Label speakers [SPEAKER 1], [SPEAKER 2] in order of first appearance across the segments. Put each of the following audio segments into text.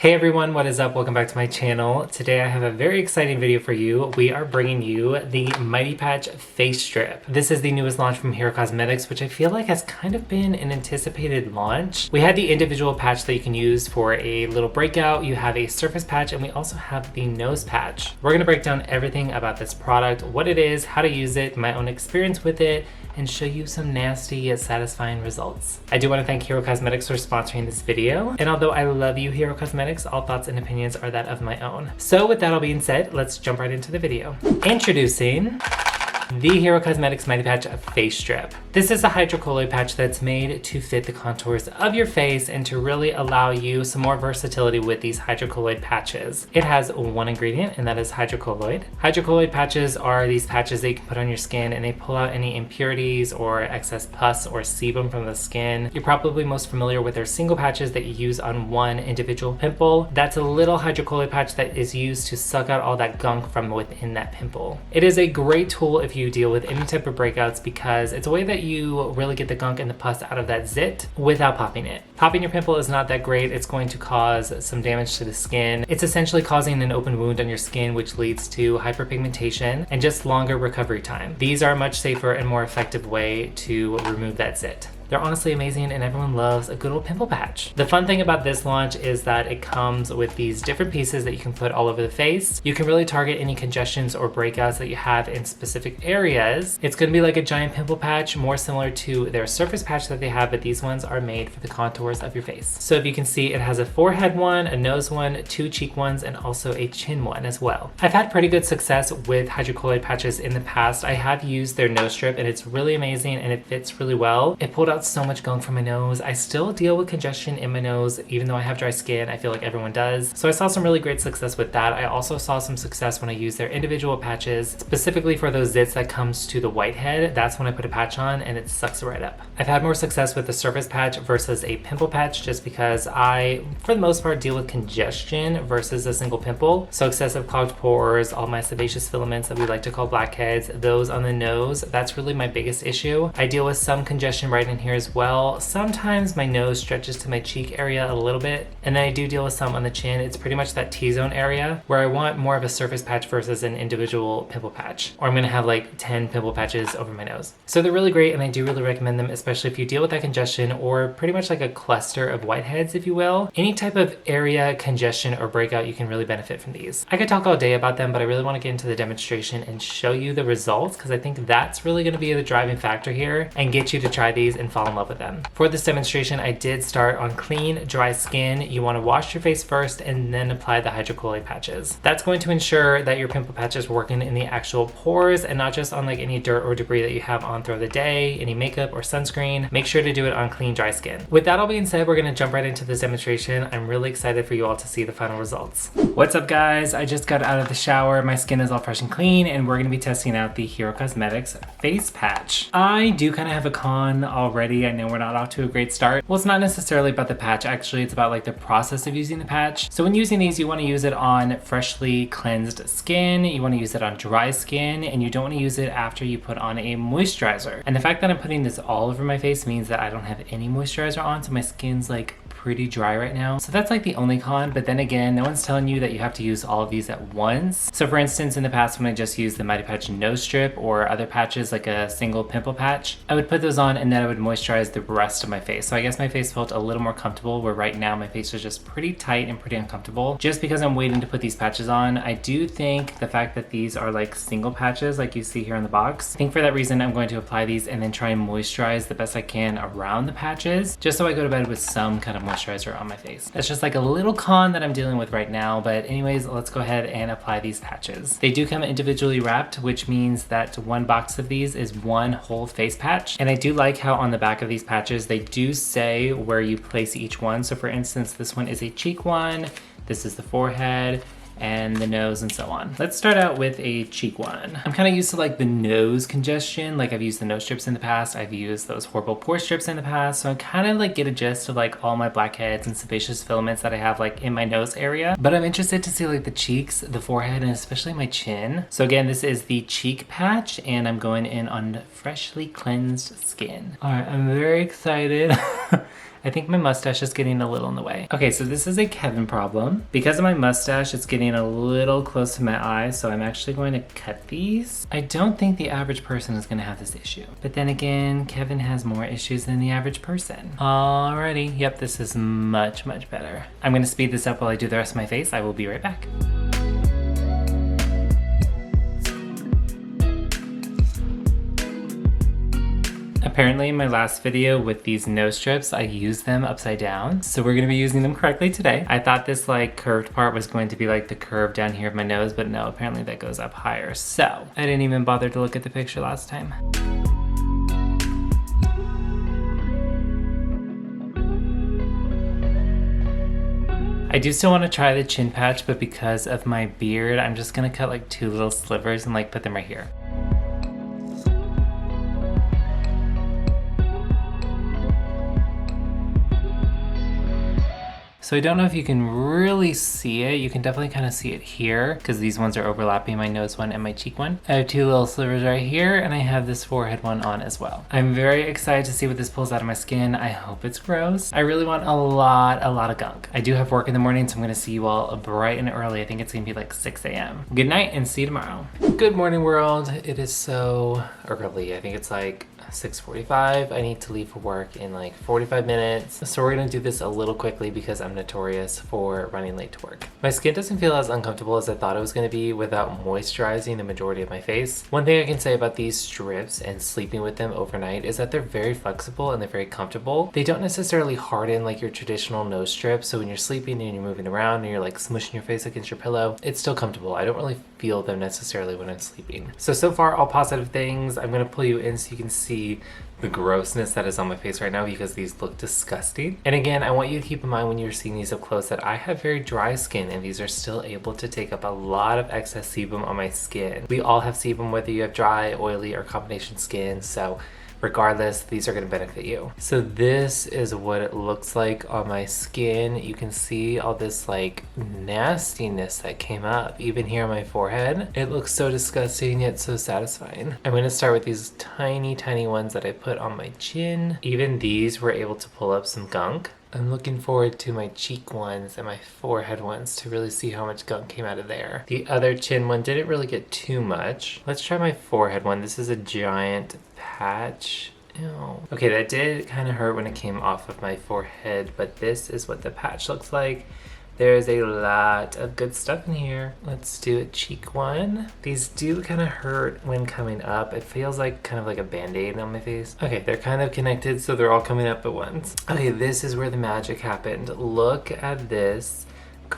[SPEAKER 1] Hey everyone, what is up? Welcome back to my channel. Today I have a very exciting video for you. We are bringing you the Mighty Patch Face Strip. This is the newest launch from Hero Cosmetics, which I feel like has kind of been an anticipated launch. We had the individual patch that you can use for a little breakout. You have a surface patch, and we also have the nose patch. We're gonna break down everything about this product, what it is, how to use it, my own experience with it, and show you some nasty yet satisfying results. I do want to thank Hero Cosmetics for sponsoring this video. And although I love you, Hero Cosmetics, all thoughts and opinions are that of my own. So with that all being said, let's jump right into the video. Introducing the Hero Cosmetics Mighty Patch Face Strip. This is a hydrocolloid patch that's made to fit the contours of your face and to really allow you some more versatility with these hydrocolloid patches. It has one ingredient, and that is hydrocolloid. Hydrocolloid patches are these patches that you can put on your skin, and they pull out any impurities or excess pus or sebum from the skin. You're probably most familiar with their single patches that you use on one individual pimple. That's a little hydrocolloid patch that is used to suck out all that gunk from within that pimple. It is a great tool if you deal with any type of breakouts because it's a way that you really get the gunk and the pus out of that zit without popping it. Popping your pimple is not that great. It's going to cause some damage to the skin. It's essentially causing an open wound on your skin, which leads to hyperpigmentation and just longer recovery time. These are a much safer and more effective way to remove that zit. They're honestly amazing, and everyone loves a good old pimple patch. The fun thing about this launch is that it comes with these different pieces that you can put all over the face. You can really target any congestions or breakouts that you have in specific areas. It's gonna be like a giant pimple patch, more similar to their surface patch that they have, but these ones are made for the contours of your face. So if you can see, it has a forehead one, a nose one, two cheek ones, and also a chin one as well. I've had pretty good success with hydrocolloid patches in the past. I have used their nose strip, and it's really amazing, and it fits really well. It pulled out so much gunk from my nose. I still deal with congestion in my nose, even though I have dry skin. I feel like everyone does. So I saw some really great success with that. I also saw some success when I used their individual patches, specifically for those zits that comes to the whitehead. That's when I put a patch on and it sucks right up. I've had more success with the surface patch versus a pimple patch just because I, for the most part, deal with congestion versus a single pimple. So excessive clogged pores, all my sebaceous filaments that we like to call blackheads, those on the nose, that's really my biggest issue. I deal with some congestion right in here as well. Sometimes my nose stretches to my cheek area a little bit, and then I do deal with some on the chin. It's pretty much that T-zone area where I want more of a surface patch versus an individual pimple patch, or I'm gonna have like 10 pimple patches over my nose. So they're really great, and I do really recommend them, especially if you deal with that congestion or pretty much like a cluster of whiteheads, if you will. Any type of area congestion or breakout, you can really benefit from these. I could talk all day about them, but I really want to get into the demonstration and show you the results because I think that's really going to be the driving factor here and get you to try these and fall in love with them. For this demonstration, I did start on clean, dry skin. You want to wash your face first and then apply the hydrocolloid patches. That's going to ensure that your pimple patch is working in the actual pores and not just on like any dirt or debris that you have on throughout the day, any makeup or sunscreen. Make sure to do it on clean, dry skin. With that all being said, we're going to jump right into this demonstration. I'm really excited for you all to see the final results. What's up, guys? I just got out of the shower. My skin is all fresh and clean, and we're going to be testing out the Hero Cosmetics face patch. I do kind of have a con already. I know we're not off to a great start. Well, it's not necessarily about the patch. Actually, it's about like the process of using the patch. So when using these, you want to use it on freshly cleansed skin. You want to use it on dry skin, and you don't want to use it after you put on a moisturizer. And the fact that I'm putting this all over my face means that I don't have any moisturizer on, so my skin's like pretty dry right now. So that's like the only con, but then again, no one's telling you that you have to use all of these at once. So for instance, in the past when I just used the Mighty Patch nose strip or other patches like a single pimple patch, I would put those on and then I would moisturize the rest of my face. So I guess my face felt a little more comfortable, where right now my face is just pretty tight and pretty uncomfortable just because I'm waiting to put these patches on. I do think the fact that these are like single patches like you see here in the box, I think for that reason I'm going to apply these and then try and moisturize the best I can around the patches just so I go to bed with some kind of moisturizer on my face. That's just like a little con that I'm dealing with right now, but anyways, let's go ahead and apply these patches. They do come individually wrapped, which means that one box of these is one whole face patch. And I do like how on the back of these patches, they do say where you place each one. So for instance, this one is a cheek one, this is the forehead, and the nose and so on. Let's start out with a cheek one. I'm kind of used to like the nose congestion. Like I've used the nose strips in the past. I've used those horrible pore strips in the past. So I kind of like get a gist of like all my blackheads and sebaceous filaments that I have like in my nose area. But I'm interested to see like the cheeks, the forehead, and especially my chin. So again, this is the cheek patch and I'm going in on freshly cleansed skin. All right, I'm very excited. I think my mustache is getting a little in the way. Okay, so this is a Kevin problem. Because of my mustache, it's getting a little close to my eyes, so I'm actually going to cut these. I don't think the average person is gonna have this issue. But then again, Kevin has more issues than the average person. Alrighty, yep, this is much, much better. I'm gonna speed this up while I do the rest of my face. I will be right back. Apparently in my last video with these nose strips, I used them upside down. So we're gonna be using them correctly today. I thought this like curved part was going to be like the curve down here of my nose, but no, apparently that goes up higher. So I didn't even bother to look at the picture last time. I do still want to try the chin patch, but because of my beard, I'm just gonna cut like 2 little slivers and like put them right here. So I don't know if you can really see it. You can definitely kind of see it here because these ones are overlapping, my nose one and my cheek one. I have 2 little slivers right here, and I have this forehead one on as well. I'm very excited to see what this pulls out of my skin. I hope it's gross. I really want a lot of gunk. I do have work in the morning, so I'm gonna see you all bright and early. I think it's gonna be like 6 a.m. Good night and see you tomorrow. Good morning, world. It is so early. I think it's like 6:45. I need to leave for work in like 45 minutes. So we're gonna do this a little quickly because I'm notorious for running late to work. My skin doesn't feel as uncomfortable as I thought it was gonna be without moisturizing the majority of my face. One thing I can say about these strips and sleeping with them overnight is that they're very flexible and they're very comfortable. They don't necessarily harden like your traditional nose strip. So when you're sleeping and you're moving around and you're like smushing your face against your pillow, it's still comfortable. I don't really feel them necessarily when I'm sleeping. So far all positive things. I'm gonna pull you in so you can see the grossness that is on my face right now because these look disgusting. And again, I want you to keep in mind when you're seeing these up close that I have very dry skin and these are still able to take up a lot of excess sebum on my skin. We all have sebum whether you have dry, oily, or combination skin, so regardless, these are going to benefit you. So this is what it looks like on my skin. You can see all this like nastiness that came up even here on my forehead. It looks so disgusting yet so satisfying. I'm going to start with these tiny ones that I put on my chin. Even these were able to pull up some gunk. I'm looking forward to my cheek ones and my forehead ones to really see how much gunk came out of there. The other chin one didn't really get too much. Let's try my forehead one. This is a giant patch. Ew. Okay, that did kind of hurt when it came off of my forehead, but this is what the patch looks like. There's a lot of good stuff in here. Let's do a cheek one. These do kind of hurt when coming up. It feels like kind of like a band-aid on my face. Okay, they're kind of connected, so they're all coming up at once. Okay, this is where the magic happened. Look at this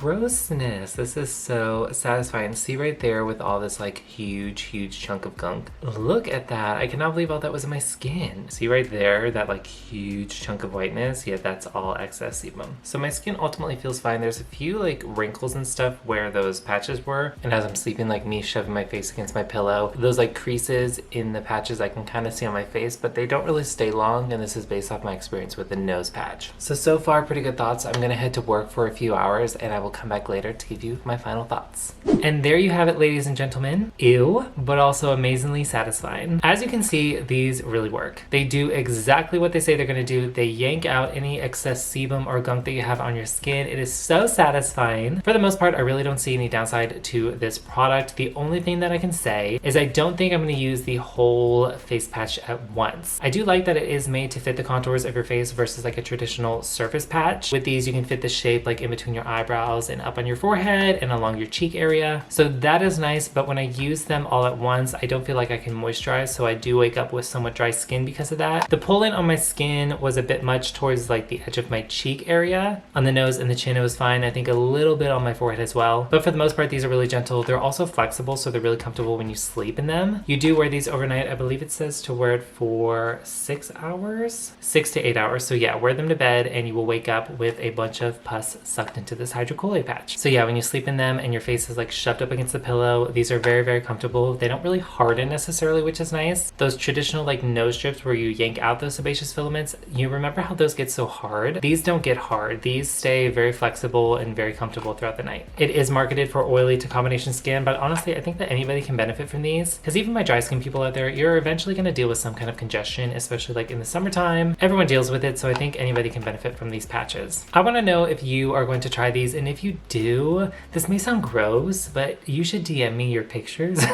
[SPEAKER 1] grossness. This is so satisfying. See right there with all this like huge chunk of gunk. Look at that. I cannot believe all that was in my skin. See right there, that like huge chunk of whiteness? Yeah, that's all excess sebum. So my skin ultimately feels fine. There's a few like wrinkles and stuff where those patches were, and as I'm sleeping, like me shoving my face against my pillow, those like creases in the patches I can kind of see on my face, but they don't really stay long, and this is based off my experience with the nose patch. So far pretty good thoughts. I'm gonna head to work for a few hours and I will come back later to give you my final thoughts. And there you have it, ladies and gentlemen. Ew, but also amazingly satisfying. As you can see, these really work. They do exactly what they say they're gonna do. They yank out any excess sebum or gunk that you have on your skin. It is so satisfying. For the most part, I really don't see any downside to this product. The only thing that I can say is I don't think I'm gonna use the whole face patch at once. I do like that it is made to fit the contours of your face versus like a traditional surface patch. With these, you can fit the shape like in between your eyebrows and up on your forehead and along your cheek area. So that is nice, but when I use them all at once, I don't feel like I can moisturize, so I do wake up with somewhat dry skin because of that. The pull-in on my skin was a bit much towards like the edge of my cheek area. On the nose and the chin, it was fine. I think a little bit on my forehead as well. But for the most part, these are really gentle. They're also flexible, so they're really comfortable when you sleep in them. You do wear these overnight. I believe it says to wear it for 6 hours? 6 to 8 hours. So yeah, wear them to bed and you will wake up with a bunch of pus sucked into this hydro Kool-Aid patch. So yeah, when you sleep in them and your face is like shoved up against the pillow, these are very, very comfortable. They don't really harden necessarily, which is nice. Those traditional like nose strips where you yank out those sebaceous filaments, you remember how those get so hard? These don't get hard. These stay very flexible and very comfortable throughout the night. It is marketed for oily to combination skin, but honestly, I think that anybody can benefit from these, because even my dry skin people out there, you're eventually going to deal with some kind of congestion, especially like in the summertime. Everyone deals with it, so I think anybody can benefit from these patches. I want to know if you are going to try these, and if you do, this may sound gross, but you should DM me your pictures.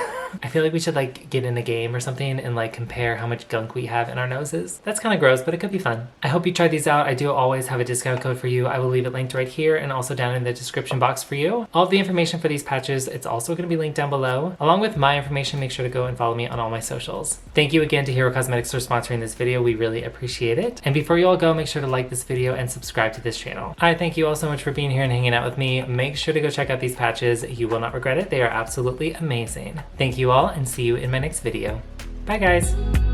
[SPEAKER 1] I feel like we should like get in a game or something and like compare how much gunk we have in our noses. That's kind of gross, but it could be fun. I hope you try these out. I do always have a discount code for you. I will leave it linked right here and also down in the description box for you. All of the information for these patches, it's also going to be linked down below. Along with my information, make sure to go and follow me on all my socials. Thank you again to Hero Cosmetics for sponsoring this video. We really appreciate it. And before you all go, make sure to like this video and subscribe to this channel. I thank you all so much for being here and hanging out with me. Make sure to go check out these patches. You will not regret it. They are absolutely amazing. Thank you all, and see you in my next video. Bye guys.